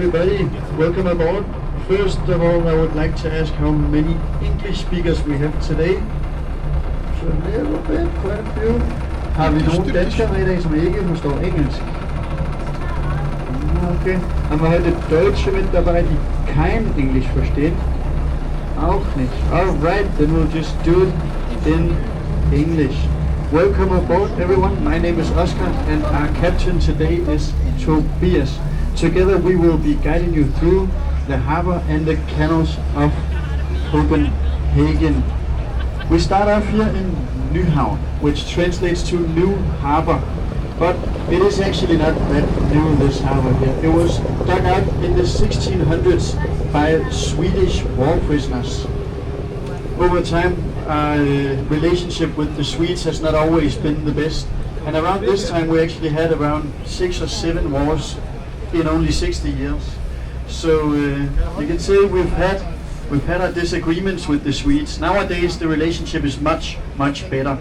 everybody, welcome aboard. First of all, I would like to ask how many English speakers we have today. So a little bit, quite a few. Har vi nogle danskere med i dag, som ikke forstår engelsk? Okay. Haben wir heute Deutsche mit dabei, die kein Englisch verstehen? Auch nicht. Alright, then we'll just do it in English. Welcome aboard everyone, my name is Oscar and our captain today is Tobias. Together we will be guiding you through the harbor and the canals of Copenhagen. We start off here in Nyhavn, which translates to New Harbor, but it is actually not that new, this harbor here. It was dug out in the 1600s by Swedish war prisoners. Over time, our relationship with the Swedes has not always been the best, and around this time we actually had around 6 or 7 wars in only 60 years. So you can say we've had our disagreements with the Swedes. Nowadays the relationship is much better.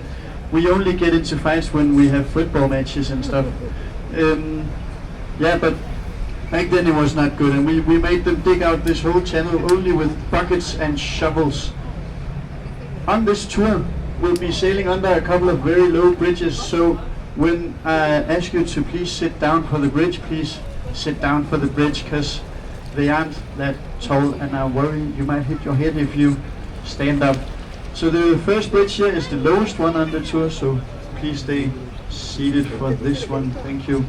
We only get into fights when we have football matches and stuff. Yeah, but back then it was not good, and we made them dig out this whole channel only with buckets and shovels. On this tour we'll be sailing under a couple of very low bridges, so when I ask you to please sit down for the bridge, please sit down for the bridge, because they aren't that tall and I worry you might hit your head if you stand up. So the first bridge here is the lowest one on the tour, so please stay seated for this one. Thank you.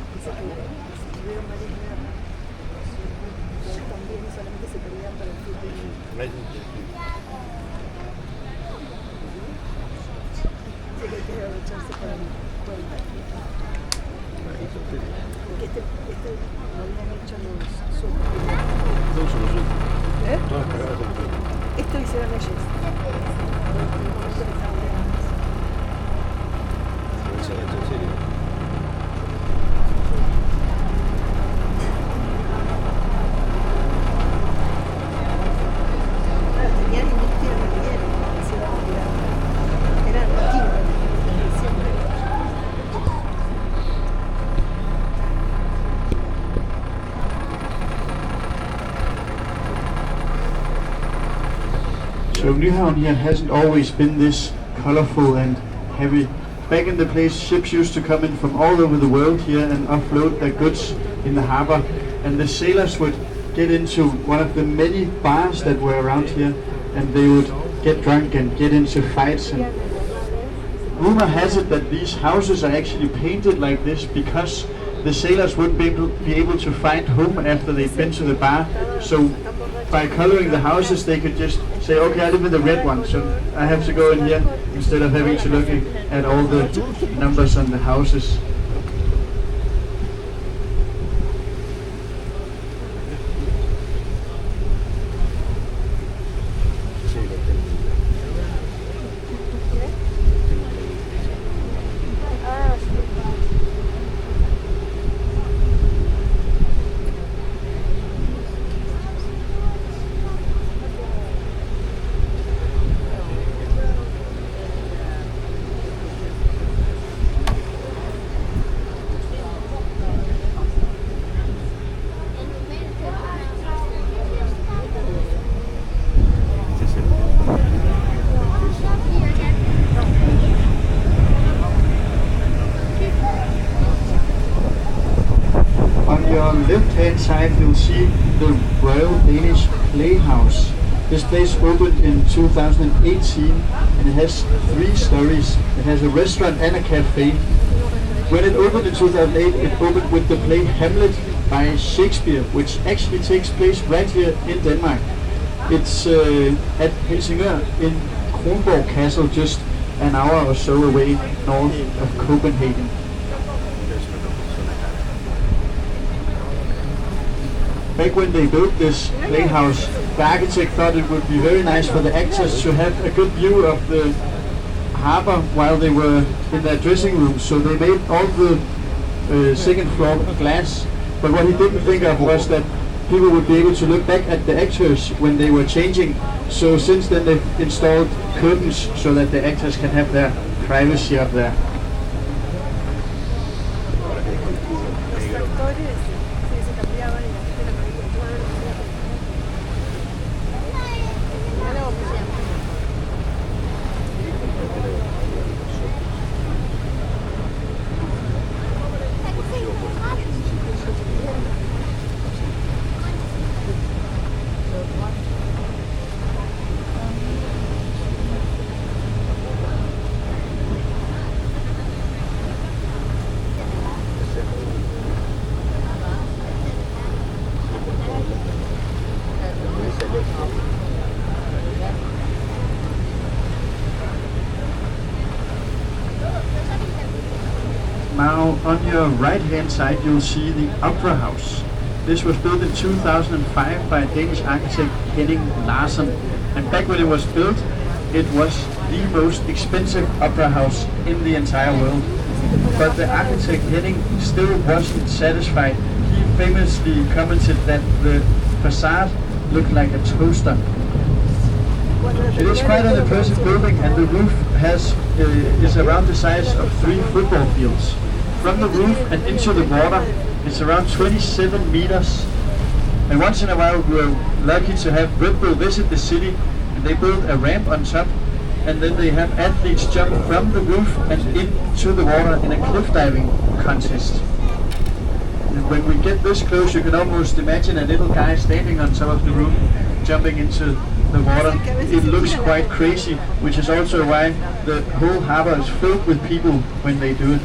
So Nyhavn here hasn't always been this colorful and heavy. Back in the place, ships used to come in from all over the world here and offload their goods in the harbor, and the sailors would get into one of the many bars that were around here, and they would get drunk and get into fights. And rumor has it that these houses are actually painted like this because the sailors wouldn't be able to find home after they'd been to the bar. So by coloring the houses, they could just say, okay, I live in the red one, so I have to go in here instead of having to look at all the numbers on the houses. Left-hand side you'll see the Royal Danish Playhouse. This place opened in 2018 and it has 3 stories. It has a restaurant and a cafe. When it opened in 2008, it opened with the play Hamlet by Shakespeare, which actually takes place right here in Denmark. It's at Helsingør in Kronborg Castle, just an hour or so away north of Copenhagen. Back when they built this playhouse, the architect thought it would be very nice for the actors to have a good view of the harbor while they were in their dressing rooms, so they made all the second floor glass. But what he didn't think of was that people would be able to look back at the actors when they were changing. So since then they've installed curtains so that the actors can have their privacy up there. Now on your right hand side you'll see the Opera House. This was built in 2005 by Danish architect Henning Larsen, and back when it was built it was the most expensive opera house in the entire world. But the architect Henning still wasn't satisfied. He famously commented that the facade looked like a toaster. It is quite an impressive building, and the roof is around the size of 3 football fields. From the roof and into the water, it's around 27 meters. And once in a while we were lucky to have Red Bull visit the city, and they built a ramp on top, and then they have athletes jump from the roof and into the water in a cliff diving contest. And when we get this close, you can almost imagine a little guy standing on top of the roof, jumping into the water. It looks quite crazy, which is also why the whole harbor is filled with people when they do it.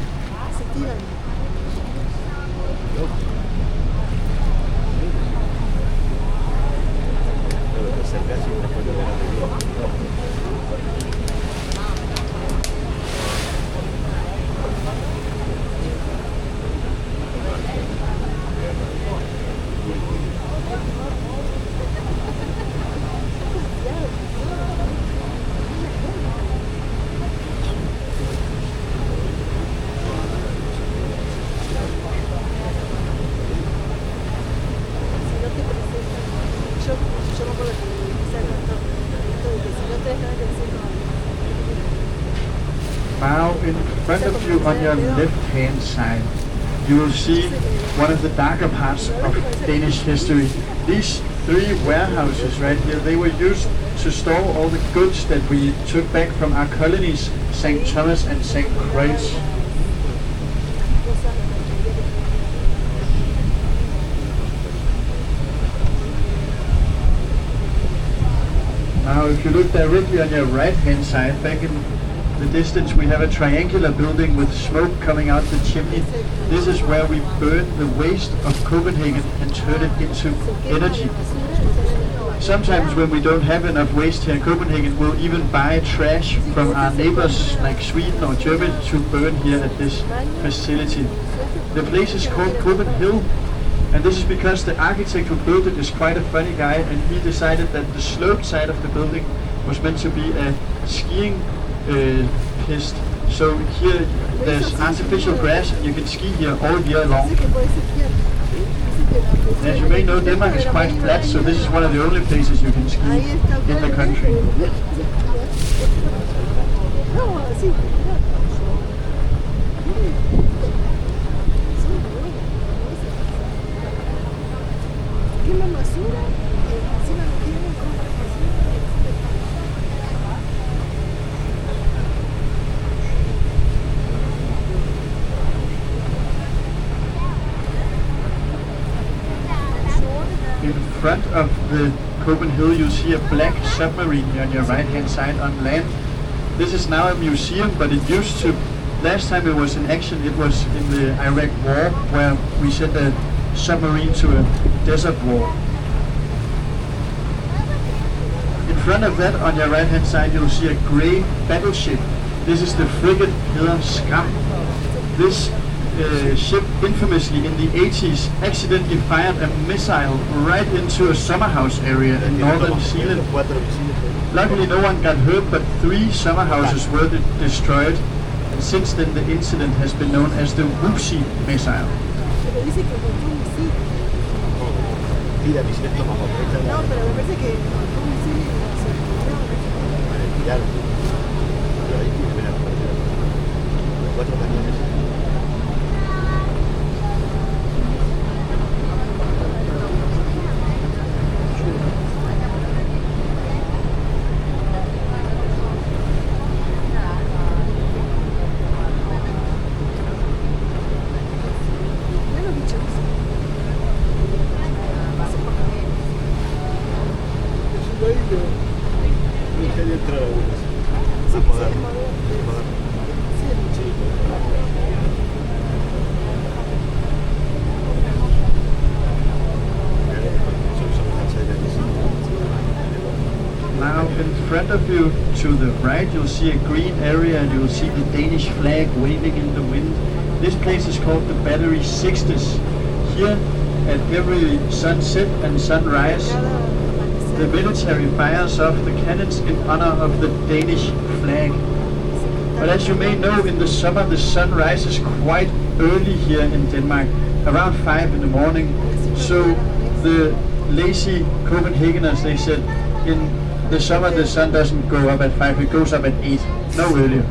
Now in front of you on your left hand side you will see one of the darker parts of Danish history. These 3 warehouses right here, they were used to store all the goods that we took back from our colonies, St. Thomas and St. Croix. Now if you look directly on your right hand side, back in the distance we have a triangular building with smoke coming out the chimney. This is where we burn the waste of Copenhagen and turn it into energy. Sometimes when we don't have enough waste here in Copenhagen, we'll even buy trash from our neighbors like Sweden or Germany to burn here at this facility. The place is called Kopenhag'ın, and this is because the architect who built it is quite a funny guy, and he decided that the sloped side of the building was meant to be a skiing piste. So here there's artificial grass and you can ski here all year long. As you may know, Denmark is quite flat, so this is one of the only places you can ski in the country. In front of the Copenhagen you'll see a black submarine here on your right hand side on land. This is now a museum, but it used to, last time it was in action it was in the Iraq war, where we sent a submarine to a desert war. In front of that on your right hand side you'll see a grey battleship. This is the frigate Heder Skram. This ship infamously in the 80s accidentally fired a missile right into a summer house area in northern Zealand. Luckily no one got hurt, but 3 summer houses were destroyed, and since then the incident has been known as the Whoopsie missile. Now in front of you to the right you'll see a green area and you'll see the Danish flag waving in the wind. This place is called the Battery 60s. Here, at every sunset and sunrise, the military fires off the cannons in honor of the Danish flag. But as you may know, in the summer the sun rises quite early here in Denmark, around 5 in the morning. So the lazy Copenhageners, they said, in the summer the sun doesn't go up at 5, it goes up at 8, no earlier.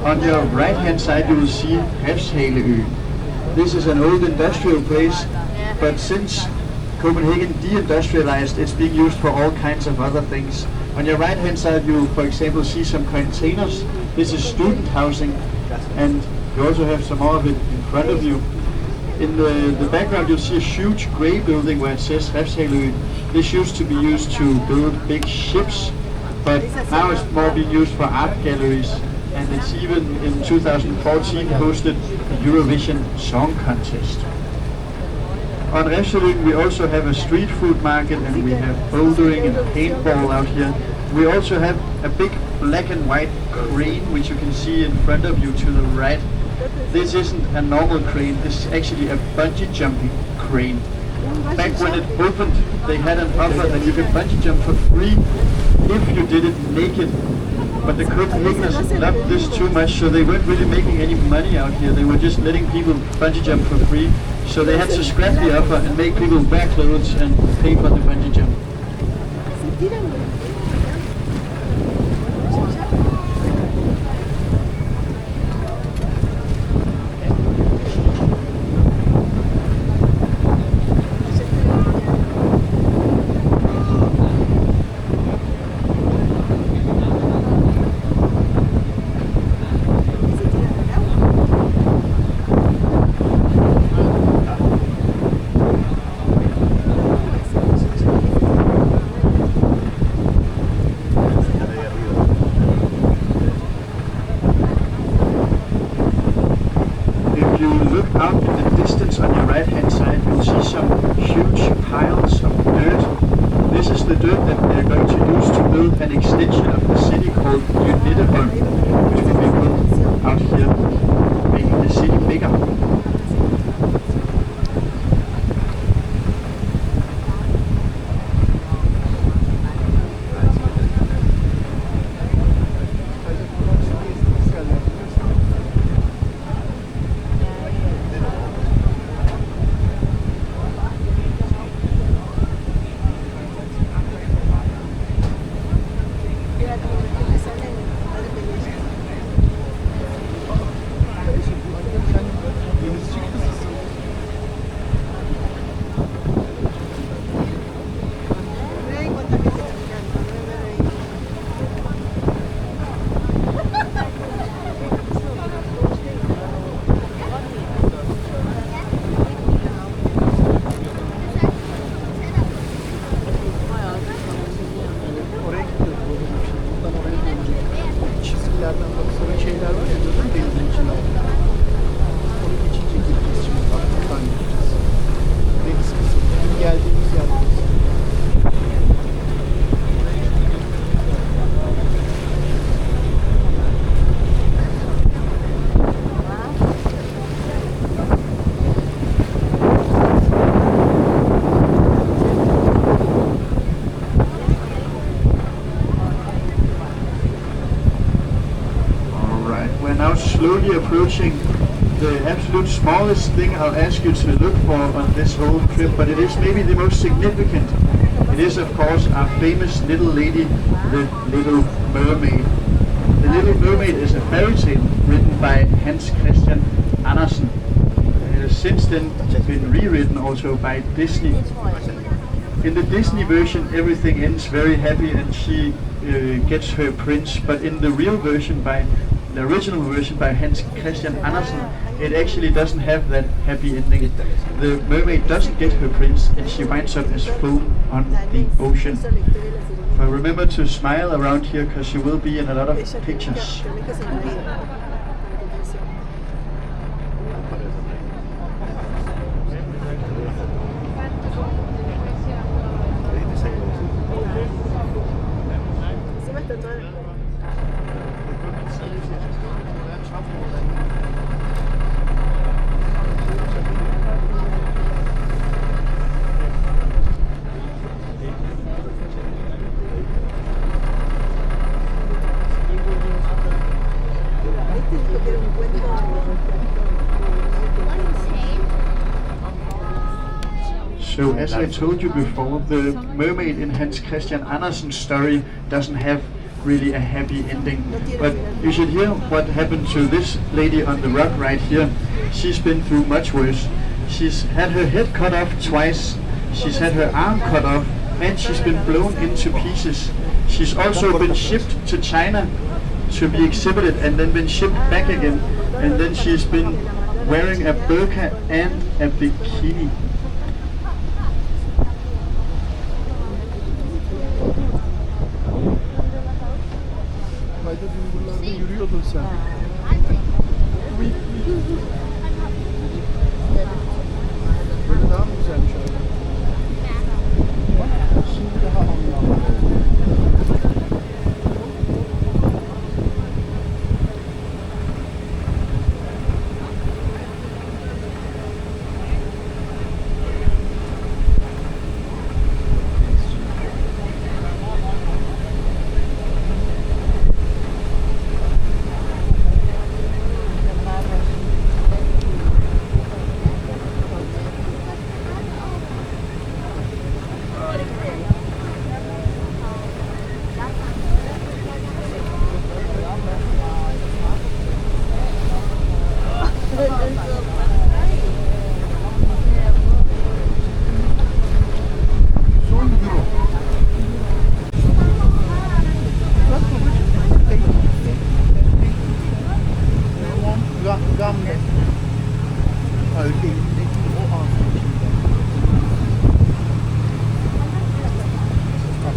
On your right hand side you will see Refshaleøen. This is an old industrial place, but since Copenhagen deindustrialized, it's being used for all kinds of other things. On your right hand side you will, for example, see some containers. This is student housing, and you also have some more of it in front of you. In the background you'll see a huge grey building where it says Refshaleøen. This used to be used to build big ships, but now it's more being used for art galleries. And it's even in 2014 hosted the Eurovision Song Contest. On Refshaleøen we also have a street food market, and we have bouldering and paintball out here. We also have a big black and white crane, which you can see in front of you to the right. This isn't a normal crane, this is actually a bungee jumping crane. Back when it opened, they had an offer that you could bungee jump for free if you did it naked. But the Copenhageners loved this too much, so they weren't really making any money out here. They were just letting people bungee jump for free. So they had to scrap the offer and make people wear clothes and pay for the bungee jump. Slowly approaching the absolute smallest thing I'll ask you to look for on this whole trip, but it is maybe the most significant. It is, of course, our famous little lady, the Little Mermaid. The Little Mermaid is a fairy tale written by Hans Christian Andersen. It has since then been rewritten also by Disney. In the Disney version, everything ends very happy and she gets her prince, but in the real version by the original version by Hans Christian Andersen, it actually doesn't have that happy ending. The mermaid doesn't get her prince, and she winds up as foam on the ocean. So remember to smile around here, because you will be in a lot of pictures. So as I told you before, the mermaid in Hans Christian Andersen's story doesn't have really a happy ending. But you should hear what happened to this lady on the rock right here. She's been through much worse. She's had her head cut off twice, she's had her arm cut off, and she's been blown into pieces. She's also been shipped to China to be exhibited and then been shipped back again. And then she's been wearing a burqa and a bikini. Yürüyordun sen. Böyle daha mı güzelmiş abi? Şimdi daha anlamlı.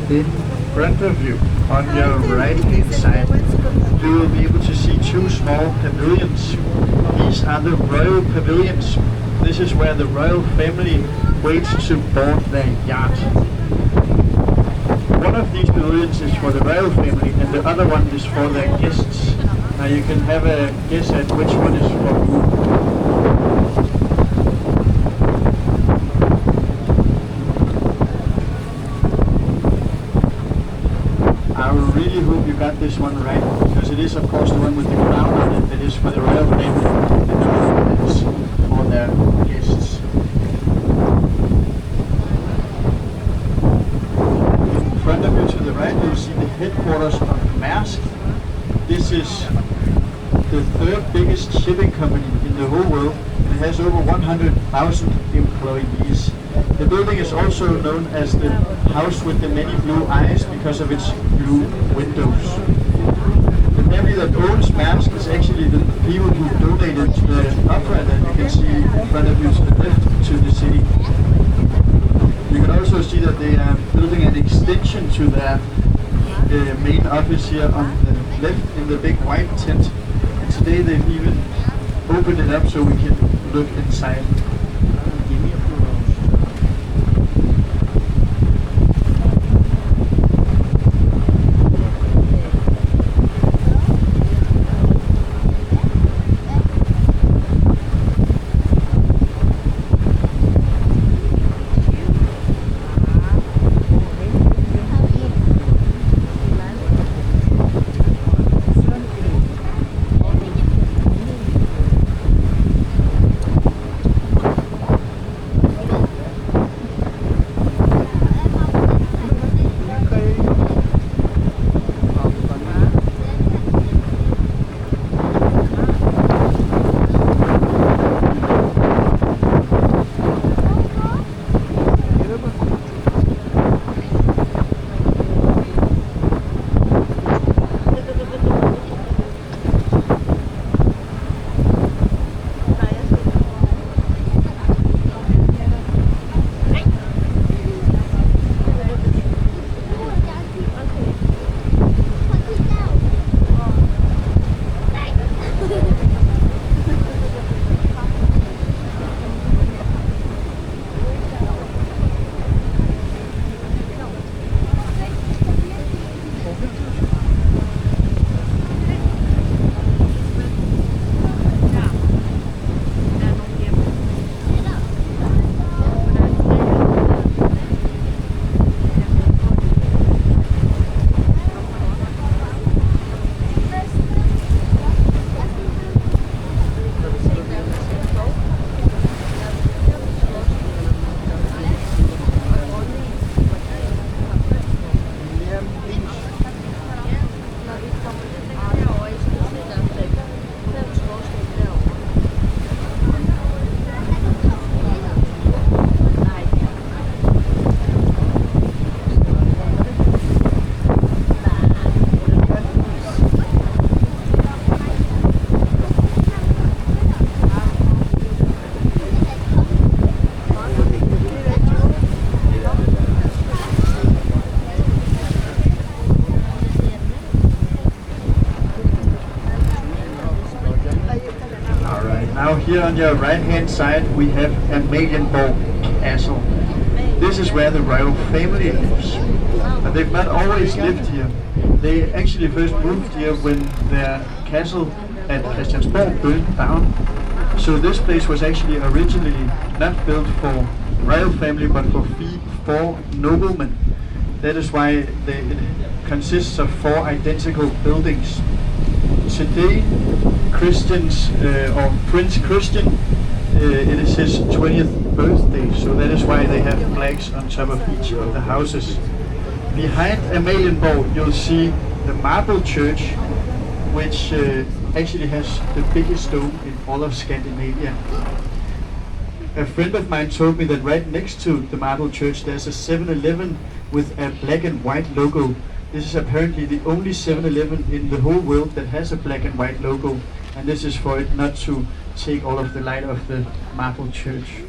In front of you, on your right hand side, you will be able to see two small pavilions. These are the royal pavilions. This is where the royal family waits to board their yacht. One of these pavilions is for the royal family and the other one is for their guests. Now you can have a guess at which one is for who. I really hope you got this one right, because it is of course the one with the crown on it that is for the royal family, and the other one is for their guests. In front of you to the right you'll see the headquarters of Maersk. This is the third biggest shipping company in the whole world, and it has over 100,000 employees. The building is also known as the house with the many blue eyes because of its blue windows. The family that owns Maersk is actually the people who donated to the opera that you can see in front of you to the left to the city. You can also see that they are building an extension to their main office here on the left in the big white tent. And today they've even opened it up so we can look inside. Now here on your right hand side we have Amalienborg Castle. This is where the royal family lives. But they've not always lived here. They actually first moved here when their castle at Christiansborg burned down. So this place was actually originally not built for royal family but for four noblemen. That is why it consists of four identical buildings. Today, Prince Christian, it is his 20th birthday, so that is why they have flags on top of each of the houses. Behind Amalienborg, you'll see the marble church, which actually has the biggest dome in all of Scandinavia. A friend of mine told me that right next to the marble church there's a 7-Eleven with a black and white logo. This is apparently the only 7-Eleven in the whole world that has a black and white logo, and this is for it not to take all of the light of the marble church.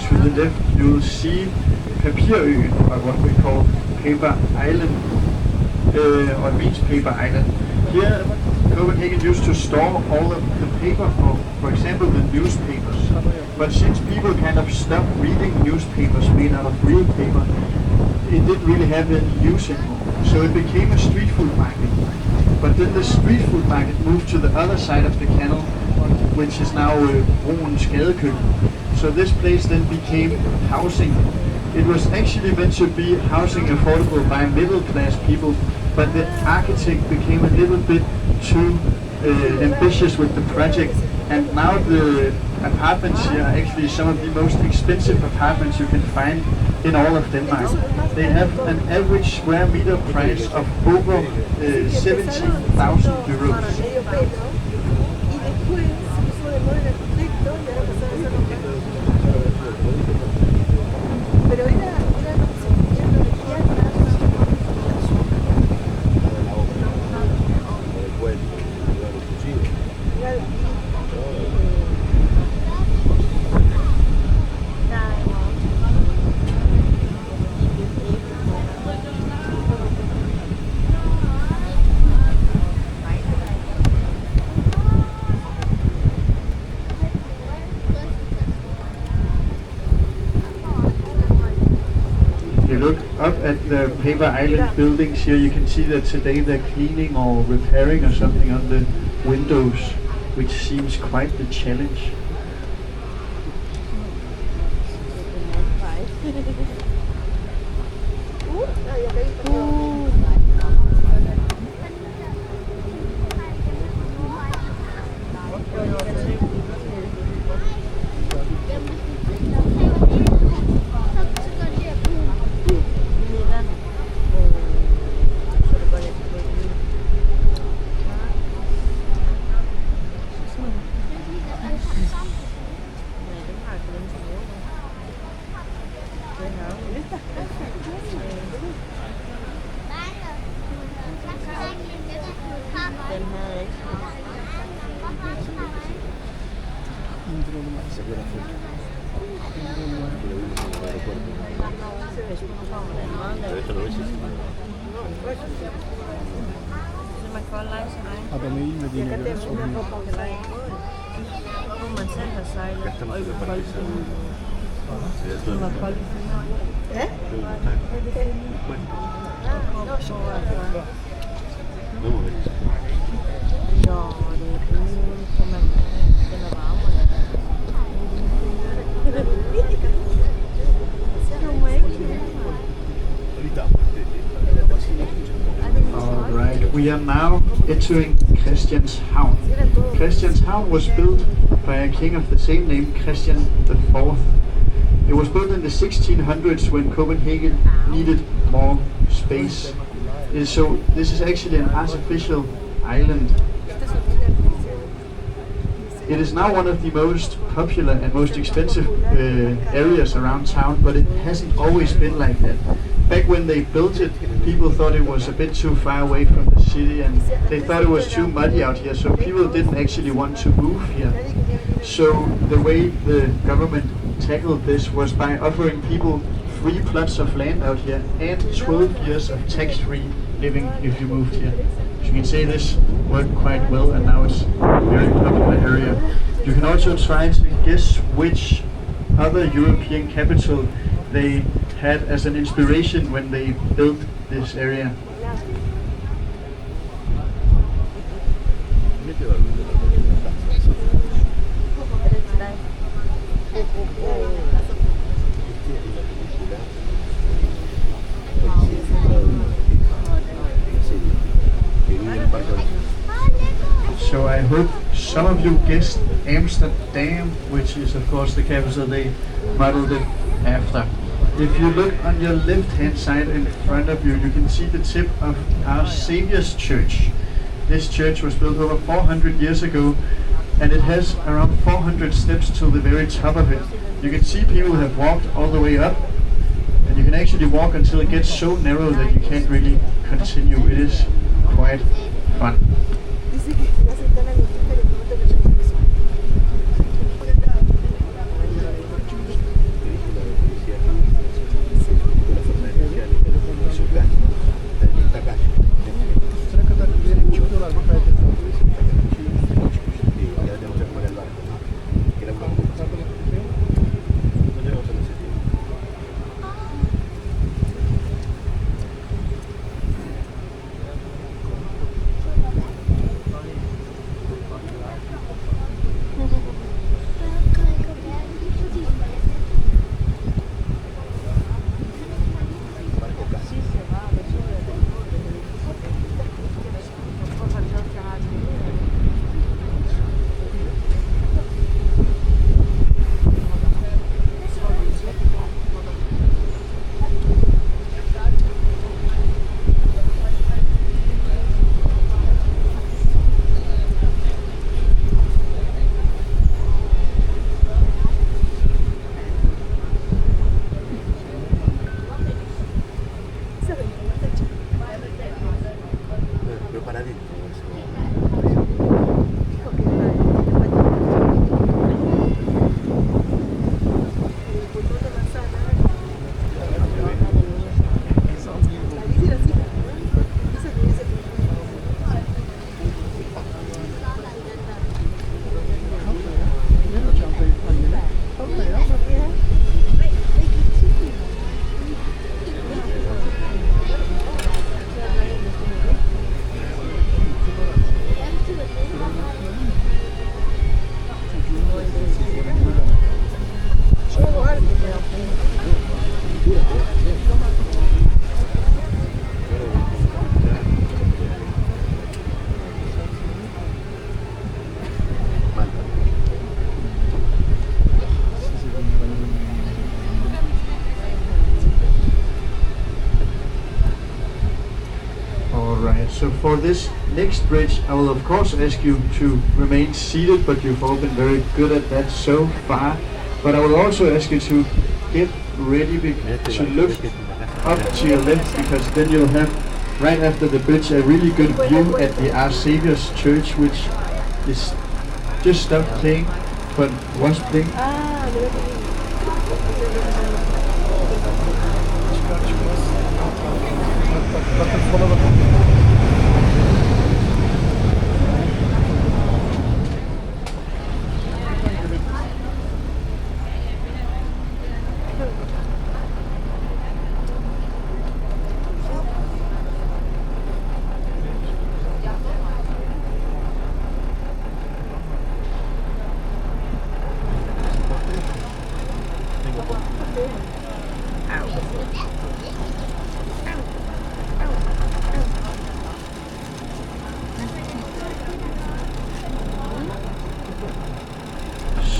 To the left you will see Papirøen, or what we call Paper Island, or it means Paper Island. Here Copenhagen used to store all of the paper for example the newspapers, but since people kind of stopped reading newspapers made out of real paper, it didn't really have any use anymore, so it became a street food market. But then the street food market moved to the other side of the canal, which is now Broens Gadekøkken. So this place then became housing. It was actually meant to be housing affordable by middle class people, but the architect became a little bit too ambitious with the project, and now the apartments here are actually some of the most expensive apartments you can find in all of Denmark. They have an average square meter price of over 70,000 euros. Up at the Paper Island buildings here, you can see that today they're cleaning or repairing or something on the windows, which seems quite the challenge. İndir onu maalesef. Adamı eğilmediğine göre sorun yok. Alright, we are now entering Christianshavn. Christianshavn was built by a king of the same name, Christian IV. It was built in the 1600s when Copenhagen needed more space. So this is actually an artificial island. It is now one of the most popular and most expensive areas around town, but it hasn't always been like that. Back when they built it, people thought it was a bit too far away from the city and they thought it was too muddy out here, so people didn't actually want to move here. So the way the government tackled this was by offering people free plots of land out here and 12 years of tax-free living if you moved here. As you can say, this worked quite well and now it's a very popular area. You can also try to guess which other European capital they had as an inspiration when they built this area. So I hope some of you guessed Amsterdam, which is of course the capital they modeled it after. If you look on your left hand side in front of you, you can see the tip of Our Saviour's church. This church was built over 400 years ago and it has around 400 steps to the very top of it. You can see people have walked all the way up and you can actually walk until it gets so narrow that you can't really continue. It is quite fun. So for this next bridge, I will of course ask you to remain seated, but you've all been very good at that so far. But I will also ask you to get ready to look up to your left, because then you'll have right after the bridge a really good view at the Our Saviour's church, which is just stopped playing but was playing. Bakın sola bakın.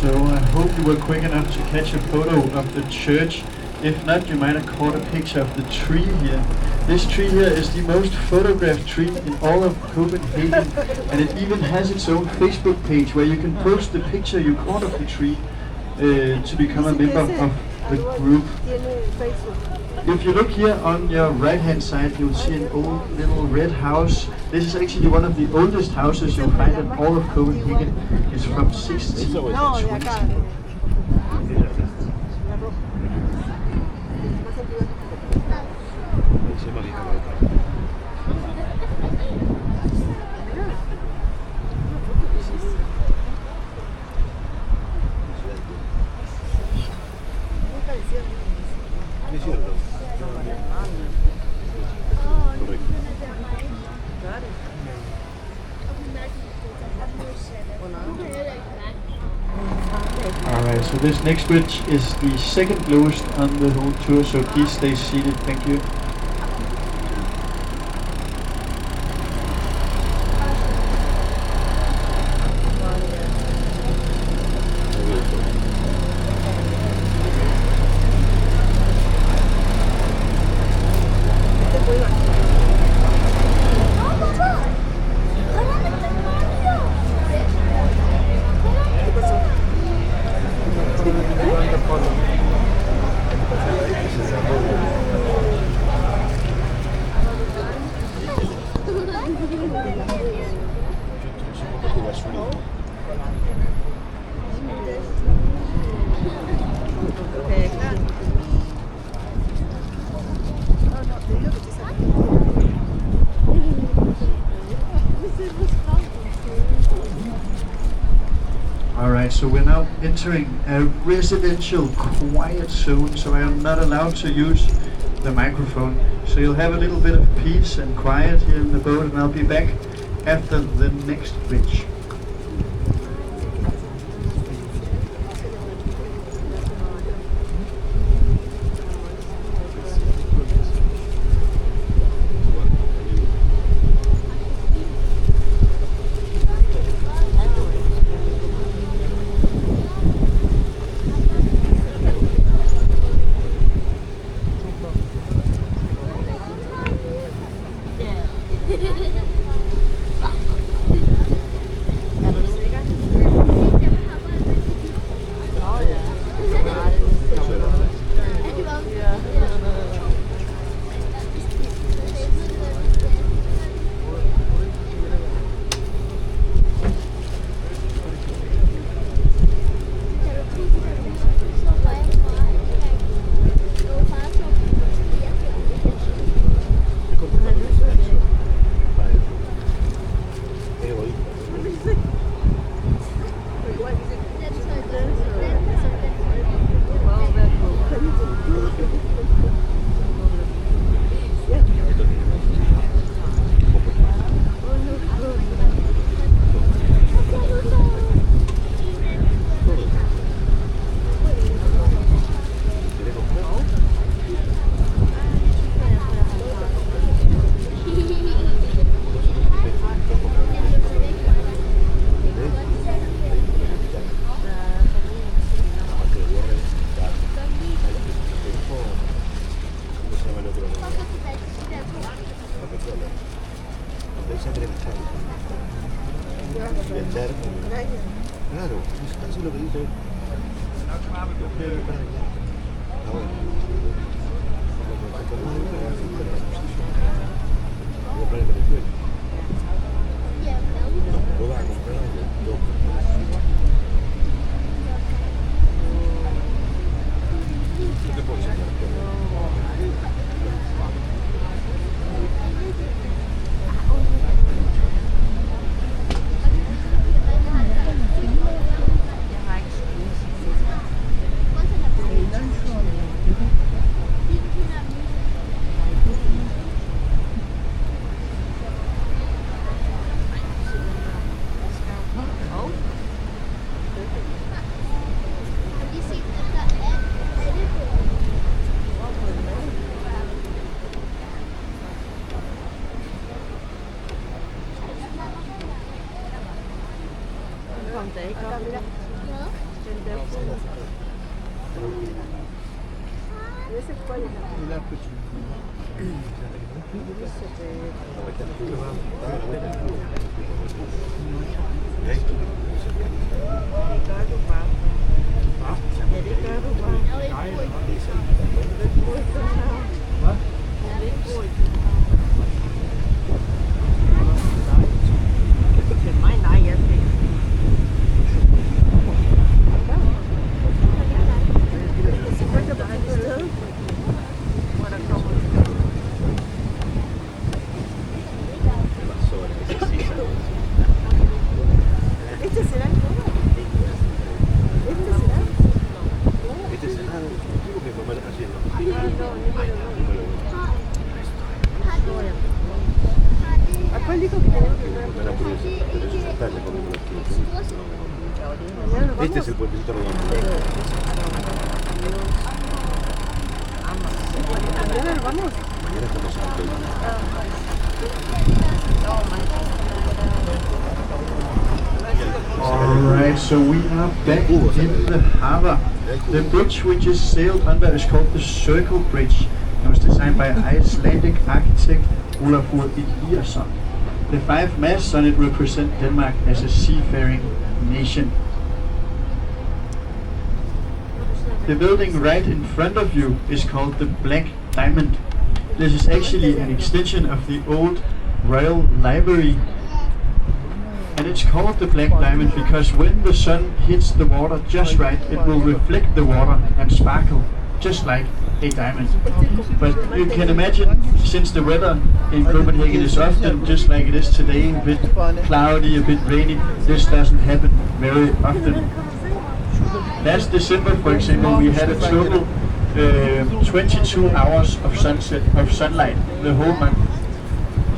So I hope you were quick enough to catch a photo of the church. If not, you might have caught a picture of the tree here. This tree here is the most photographed tree in all of Copenhagen, and it even has its own Facebook page where you can post the picture you caught of the tree to become a member of the group. If you look here on your right hand side, you'll see an old little red house. This is actually one of the oldest houses you'll find in all of Copenhagen. It's from 1620. Alright, so this next bridge is the second lowest on the whole tour, so please stay seated, thank you. Alright, so we're now entering a residential quiet zone, so I am not allowed to use the microphone. So you'll have a little bit of peace and quiet here in the boat, and I'll be back after the next bridge. Claro, es casi lo que dice. Este es el puentecito redondo. Vamos. Mañana estamos aquí. Alright, so we are back in the harbor. The bridge we just sailed under is called the Circle Bridge. It was designed by Icelandic architect Olafur Eliasson. The 5 masts on it represent Denmark as a seafaring nation. The building right in front of you is called the Black Diamond. This is actually an extension of the old Royal Library. And it's called the Black Diamond because when the sun hits the water just right, it will reflect the water and sparkle just like a diamond. But you can imagine, since the weather in Copenhagen is often just like it is today, a bit cloudy, a bit rainy, this doesn't happen very often. Last December, for example, we had a total 22 hours of sunlight the whole month.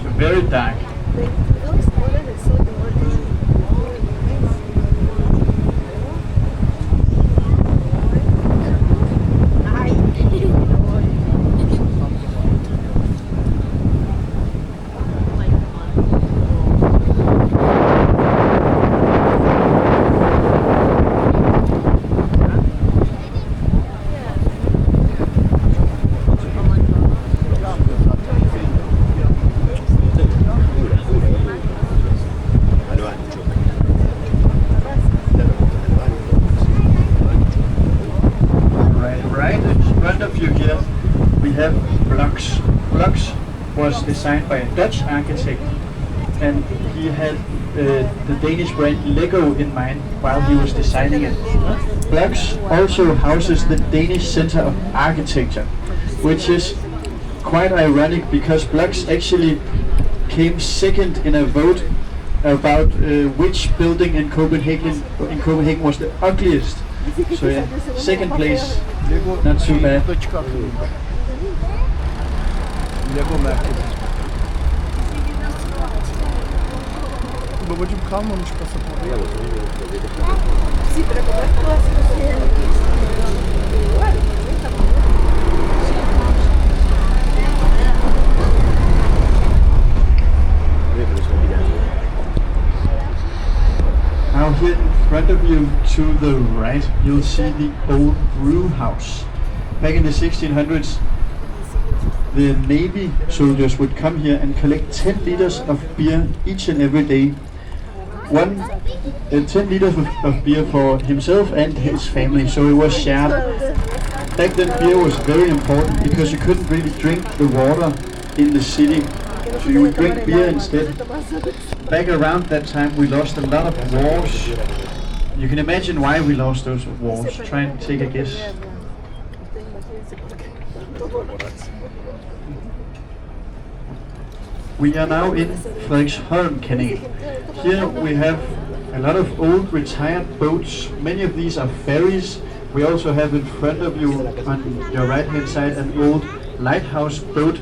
So very dark. Was designed by a Dutch architect, and he had the Danish brand Lego in mind while he was designing it. Blocks also houses the Danish Center of Architecture, which is quite ironic because Blocks actually came second in a vote about which building in Copenhagen was the ugliest. So yeah, second place, not too bad. Lego merkezi. Babacım kalmamış pasaportu. Now here in front of you to the right, you'll see the old brew house. Back in the 1600s, the Navy soldiers would come here and collect 10 liters of beer each and every day. 10 liters of beer for himself and his family, so it was shared. Back then beer was very important because you couldn't really drink the water in the city, so you would drink beer instead. Back around that time we lost a lot of wars. You can imagine why we lost those wars. Try and take a guess. We are now in Christianshavn canal. Here we have a lot of old retired boats. Many of these are ferries. We also have in front of you on your right hand side an old lighthouse boat.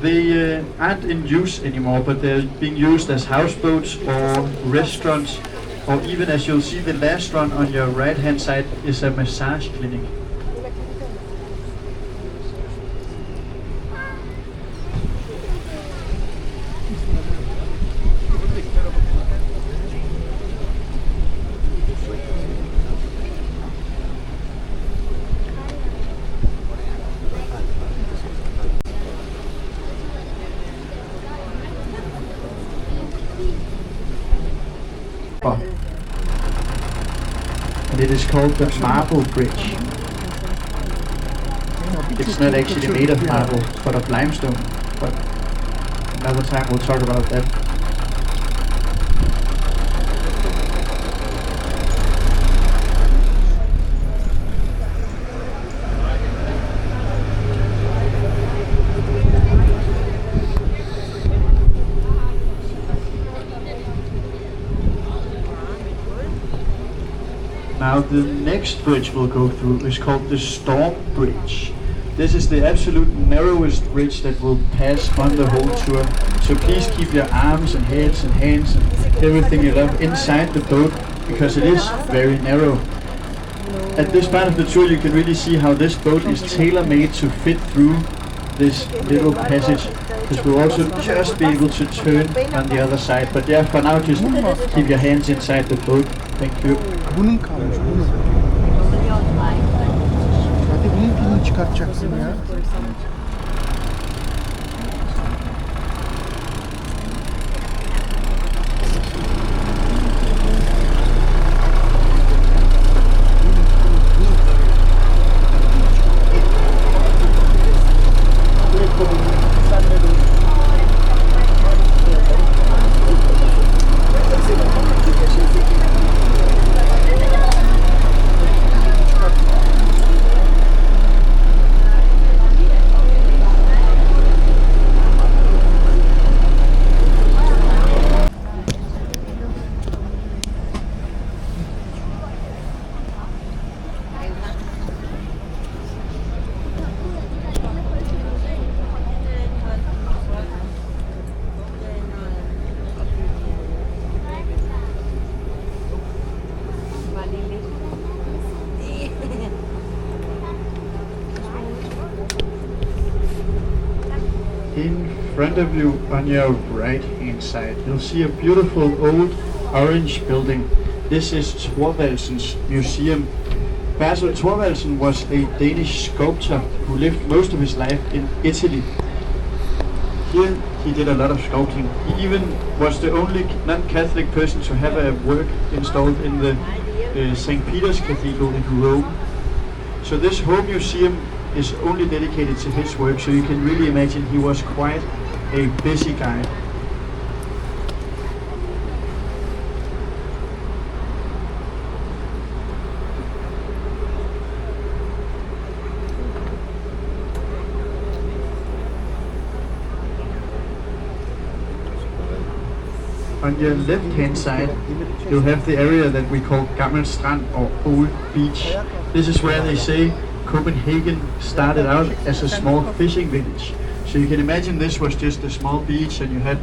They aren't in use anymore, but they're being used as houseboats or restaurants, or even, as you'll see, the last one on your right hand side is a massage clinic. And it is called the Marble Bridge. It's not actually made of marble, but of limestone. But another time we'll talk about that. Now the next bridge we'll go through is called the Storm Bridge. This is the absolute narrowest bridge that will pass on the whole tour. So please keep your arms and heads and hands and everything you love inside the boat, because it is very narrow. At this part of the tour you can really see how this boat is tailor-made to fit through this little passage, because we'll also just be able to turn on the other side. But yeah, for now just keep your hands inside the boat. Thank you. Bunun kalmış, bunun. Hadi bunun pilini çıkartacaksın ya. In front of you on your right hand side you'll see a beautiful old orange building. This is Thorvaldsen's museum. Basil Thorvaldsen was a Danish sculptor who lived most of his life in Italy. Here he did a lot of sculpting. He even was the only non-Catholic person to have a work installed in the St. Peter's Cathedral in Rome. So this whole museum is only dedicated to his work, so you can really imagine he was quite a busy guy. On your left hand side you'll have the area that we call Gammel Strand or Old Beach. This is where they say Copenhagen started out as a small fishing village. So you can imagine this was just a small beach and you had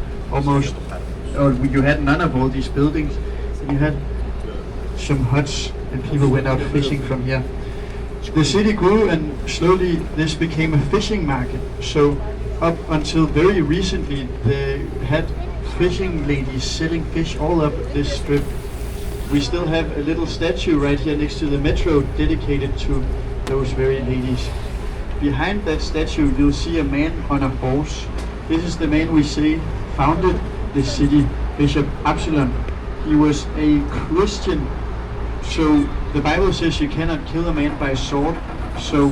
you had none of all these buildings. And you had some huts and people went out fishing from here. The city grew and slowly this became a fishing market. So up until very recently they had fishing ladies selling fish all up this strip. We still have a little statue right here next to the metro dedicated to those very ladies. Behind that statue you'll see a man on a horse. This is the man we say founded the city, Bishop Absalon. He was a Christian, so the Bible says you cannot kill a man by sword, So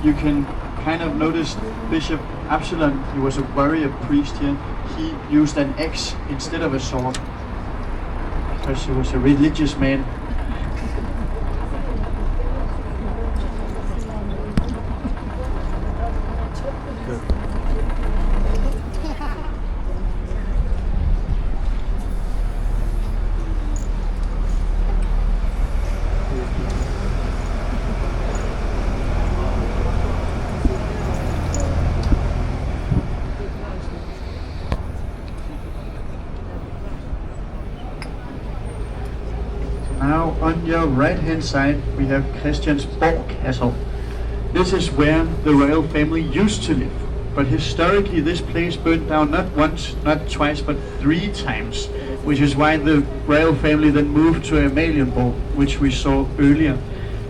you can kind of notice Bishop Absalon, he was a warrior priest here. He used an axe instead of a sword because he was a religious man. Now on your right hand side we have Christiansborg Castle. This is where the royal family used to live. But historically this place burned down not once, not twice, but 3 times. Which is why the royal family then moved to Amalienborg, which we saw earlier.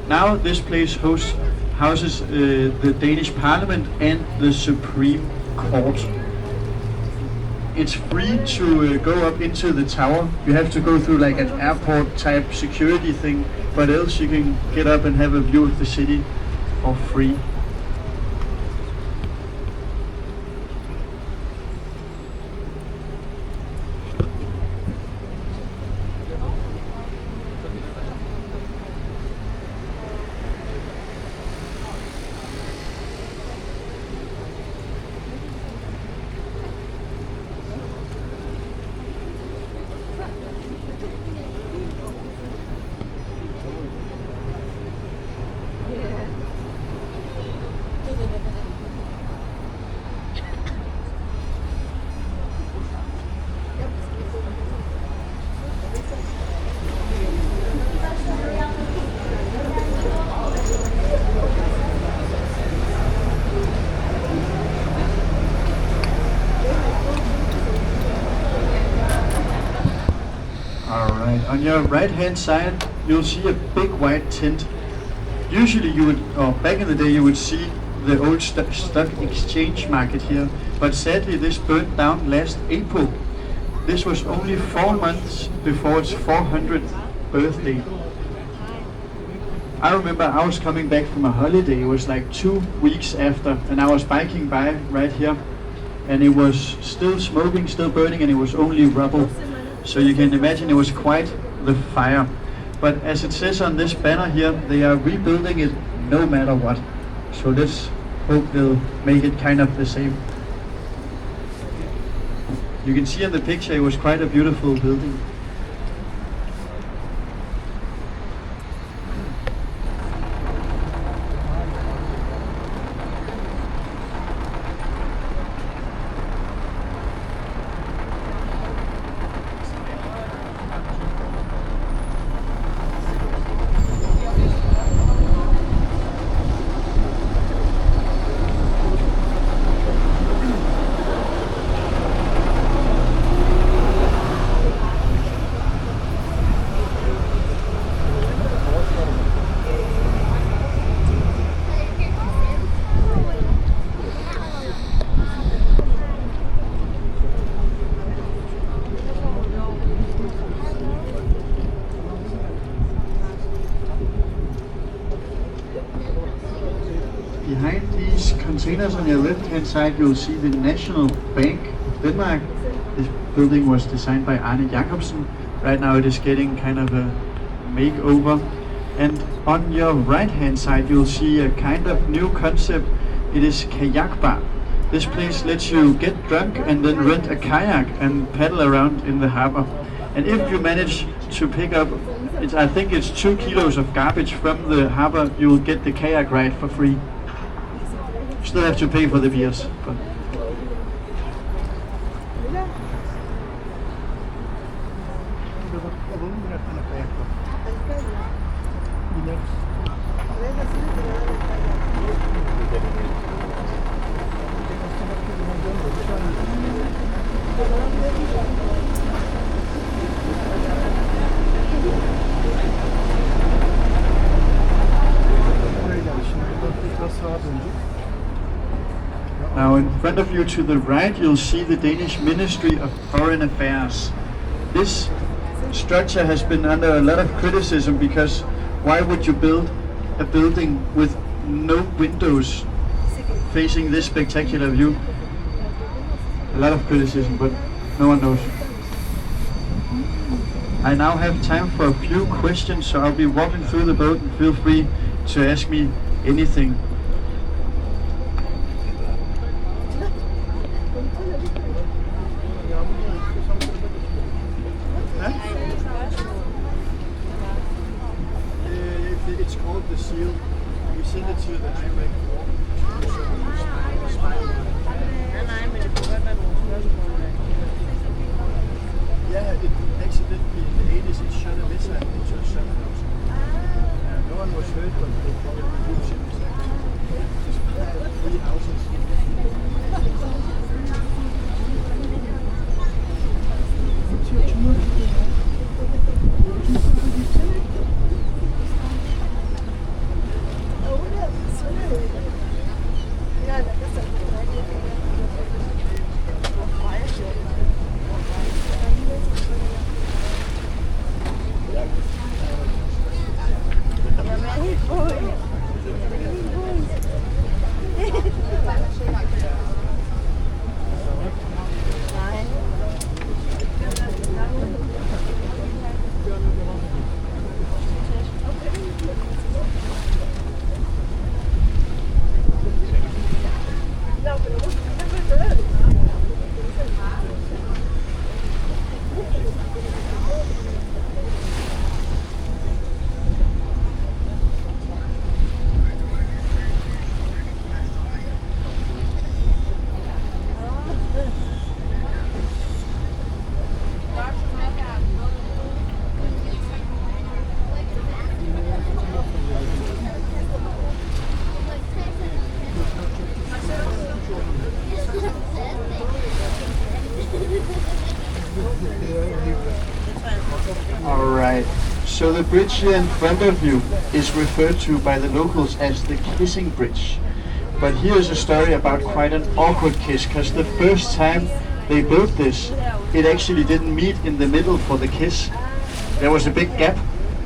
Now this place houses the Danish Parliament and the Supreme Court. It's free to go up into the tower. You have to go through like an airport type security thing, but else you can get up and have a view of the city for free. On your right hand side you'll see a big white tent. Usually you would, or back in the day you would see the old stock exchange market here, but sadly this burnt down last April. This was only 4 months before its 400th birthday. I remember I was coming back from a holiday, it was like 2 weeks after, and I was biking by right here and it was still smoking, still burning, and it was only rubble. So you can imagine it was quite the fire. But as it says on this banner here, they are rebuilding it no matter what. So let's hope they'll make it kind of the same. You can see in the picture it was quite a beautiful building. Behind these containers on your left hand side you'll see the National Bank of Denmark. This building was designed by Arne Jacobsen. Right now it is getting kind of a makeover. And on your right hand side you'll see a kind of new concept. It is kayak bar. This place lets you get drunk and then rent a kayak and paddle around in the harbor. And if you manage to pick up, I think it's 2 kilos of garbage from the harbor, you'll get the kayak ride for free. Still have to pay for the beers. But now in front of you to the right you'll see the Danish Ministry of Foreign Affairs. This structure has been under a lot of criticism because why would you build a building with no windows facing this spectacular view. A lot of criticism, but no one knows. I now have time for a few questions, so I'll be walking through the boat and feel free to ask me anything. It's called the seal. We send it to the direct walk. Yeah, it accidentally in the 80s it shot a missile into a subhouse. No one was hurt, but they probably used it. Just 3 houses. Alright, so the bridge here in front of you is referred to by the locals as the kissing bridge. But here's a story about quite an awkward kiss, because the first time they built this, it actually didn't meet in the middle for the kiss. There was a big gap,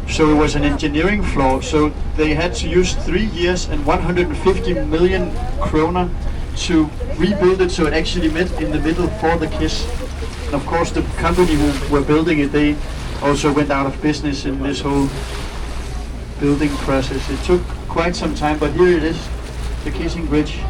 so it was an engineering flaw, so they had to use 3 years and 150 million kroner to rebuild it so it actually met in the middle for the kiss. And of course the company who were building it, they also went out of business in this whole building process. It took quite some time, but here it is, the kissing bridge.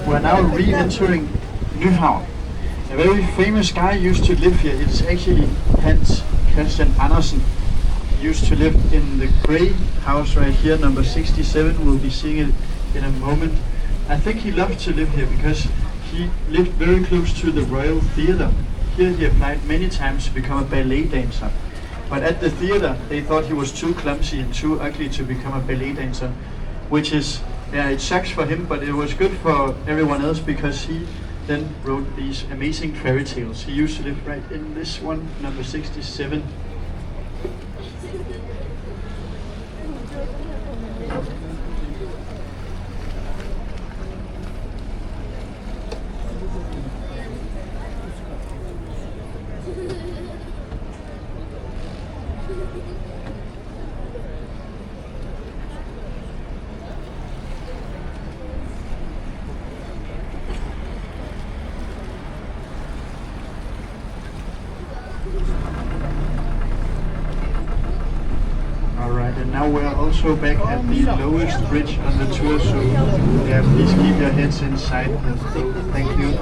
We're now re-entering Nyhavn. A very famous guy used to live here. It's actually Christian Andersen. He used to live in the grey house right here, number 67. We'll be seeing it in a moment. I think he loved to live here because he lived very close to the Royal Theatre. Here he applied many times to become a ballet dancer. But at the theatre they thought he was too clumsy and too ugly to become a ballet dancer, which is, yeah, it sucks for him, but it was good for everyone else because he then wrote these amazing fairy tales. He used to live right in this one, number 67. Now we're also back at the lowest bridge on the tour, so yeah, please keep your heads inside the thing. Thank you.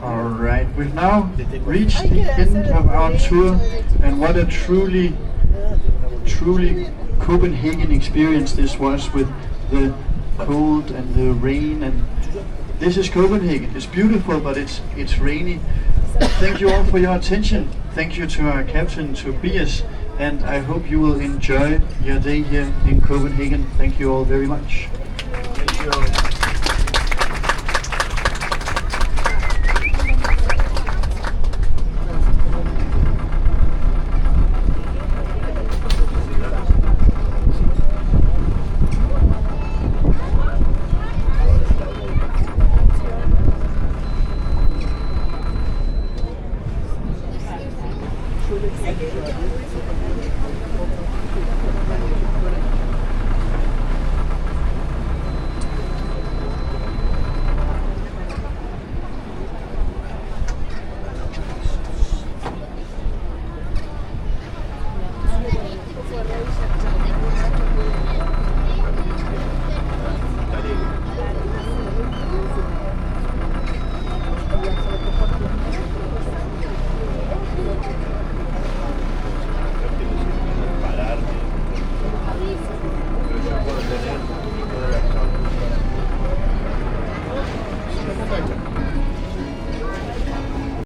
Alright, we've now reached the end of our tour, and what a truly Copenhagen experience this was, with the cold and the rain. And this is Copenhagen. It's beautiful, but it's rainy. Thank you all for your attention. Thank you to our captain Tobias, and I hope you will enjoy your day here in Copenhagen. Thank you all very much. Thank you.